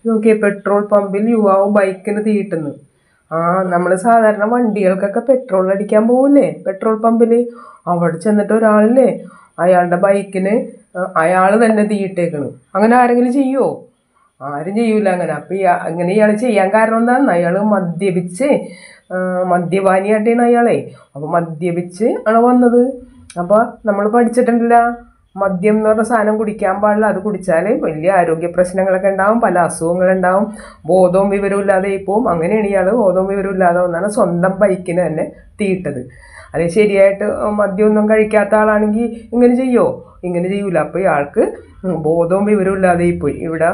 നോക്കിയേ, പെട്രോൾ പമ്പിൽ യുവാവ് ബൈക്കിന് തീയിട്ടുന്നു. നമ്മൾ സാധാരണ വണ്ടികൾക്കൊക്കെ പെട്രോൾ അടിക്കാൻ പോകില്ലേ പെട്രോൾ പമ്പിൽ, അവിടെ ചെന്നിട്ട് ഒരാളില്ലേ അയാളുടെ ബൈക്കിന് അയാൾ തന്നെ തീയിട്ടേക്കണ്. അങ്ങനെ ആരെങ്കിലും ചെയ്യുമോ? ആരും ചെയ്യൂല അങ്ങനെ. അപ്പം അങ്ങനെ ഇയാൾ ചെയ്യാൻ കാരണം എന്താണ്? അയാൾ മദ്യപിച്ച് മദ്യപാനിയായിട്ടാണ് അയാളെ. അപ്പോൾ മദ്യപിച്ച് ആണ് വന്നത്. അപ്പോൾ നമ്മൾ പഠിച്ചിട്ടുണ്ടല്ല, മദ്യം എന്ന് പറഞ്ഞ സാധനം കുടിക്കാൻ പാടില്ല. അത് കുടിച്ചാൽ വലിയ ആരോഗ്യ പ്രശ്നങ്ങളൊക്കെ ഉണ്ടാവും, പല അസുഖങ്ങളുണ്ടാവും, ബോധവും വിവരവും ഇല്ലാതെ പോവും. അങ്ങനെയാണ് ഇയാൾ ബോധവും വിവരവും ഇല്ലാതെ വന്നാണ് സ്വന്തം ബൈക്കിന് തന്നെ തീയിട്ടത്. അത് ശരിയായിട്ട് മദ്യമൊന്നും കഴിക്കാത്ത ആളാണെങ്കിൽ ഇങ്ങനെ ചെയ്യുമോ? ഇങ്ങനെ ചെയ്യൂല. അപ്പോൾ ഇയാൾക്ക് ബോധവും വിവരവും ഇല്ലാതെ പോയി. ഇവിടെ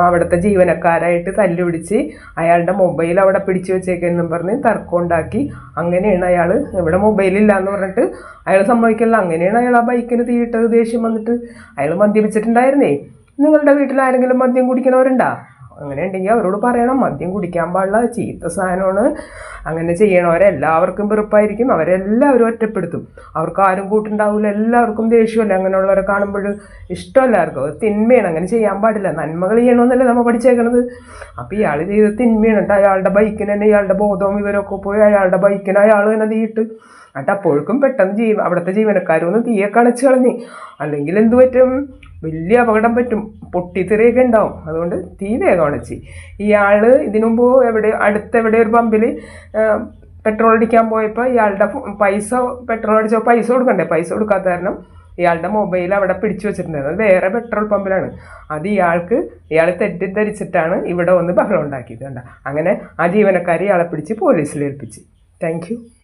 അവിടുത്തെ ജീവനക്കാരായിട്ട് തല്ലുപിടിച്ച് അയാളുടെ മൊബൈൽ അവിടെ പിടിച്ചു വെച്ചേക്കെന്നും പറഞ്ഞ് തർക്കം ഉണ്ടാക്കി. അങ്ങനെയാണ് അയാൾ, ഇവിടെ മൊബൈലില്ല എന്ന് പറഞ്ഞിട്ട് അയാൾ സമ്മതിക്കില്ല. അങ്ങനെയാണ് അയാൾ ആ ബൈക്കിന് തീയിട്ടത്. ദേഷ്യം വന്നിട്ട് അയാൾ മദ്യപിച്ചിട്ടുണ്ടായിരുന്നേ. നിങ്ങളുടെ വീട്ടിൽ ആരെങ്കിലും മദ്യം കുടിക്കണവരുണ്ടോ? അങ്ങനെ ഉണ്ടെങ്കിൽ അവരോട് പറയണം, മദ്യം കുടിക്കാൻ പാടില്ല, ചീത്ത സാധനമാണ്. അങ്ങനെ ചെയ്യണവരെല്ലാവർക്കും വെറുപ്പായിരിക്കും, അവരെല്ലാവരും ഒറ്റപ്പെടുത്തും. അവർക്ക് ആരും കൂട്ടുണ്ടാവില്ല, എല്ലാവർക്കും ദേഷ്യമല്ല അങ്ങനെയുള്ളവരെ കാണുമ്പോൾ. ഇഷ്ടമല്ലാവർക്കും അത് തിന്മയാണ്, അങ്ങനെ ചെയ്യാൻ പാടില്ല. നന്മകൾ ചെയ്യണമെന്നല്ലേ നമ്മൾ പഠിച്ചേക്കണത്. അപ്പോൾ ഇയാൾ ചെയ്ത് തിന്മയാണ്. എന്നിട്ട് അയാളുടെ ബൈക്കിന് തന്നെ ഇയാളുടെ ബോധവും വിവരമൊക്കെ പോയി അയാളുടെ ബൈക്കിന് അയാൾ തന്നെ തീയിട്ട്. എന്നിട്ട് അപ്പോഴേക്കും പെട്ടെന്ന് അവിടുത്തെ ജീവനക്കാരൊന്ന് തീയൊക്കെ അണച്ച് കളഞ്ഞ്. അല്ലെങ്കിൽ എന്ത് പറ്റും? വലിയ അപകടം പറ്റും, പൊട്ടിത്തെറിയൊക്കെ ഉണ്ടാവും. അതുകൊണ്ട് തീ വേഗം അണച്ച്. ഇയാൾ ഇതിനു മുമ്പ് എവിടെ ഒരു പമ്പിൽ പെട്രോൾ അടിക്കാൻ പോയപ്പോൾ ഇയാളുടെ പെട്രോൾ അടിച്ചപ്പോൾ പൈസ കൊടുക്കണ്ടേ, പൈസ കൊടുക്കാത്ത കാരണം ഇയാളുടെ മൊബൈൽ അവിടെ പിടിച്ചു വെച്ചിട്ടുണ്ടായിരുന്നു. അത് വേറെ പെട്രോൾ പമ്പിലാണ്. അത് ഇയാൾ തെറ്റിദ്ധരിച്ചിട്ടാണ് ഇവിടെ വന്ന് ബഹളം ഉണ്ടാക്കിയത്. കണ്ട, അങ്ങനെ ആ ജീവനക്കാർ ഇയാളെ പിടിച്ച് പോലീസിൽ ഏൽപ്പിച്ച്. Thank you.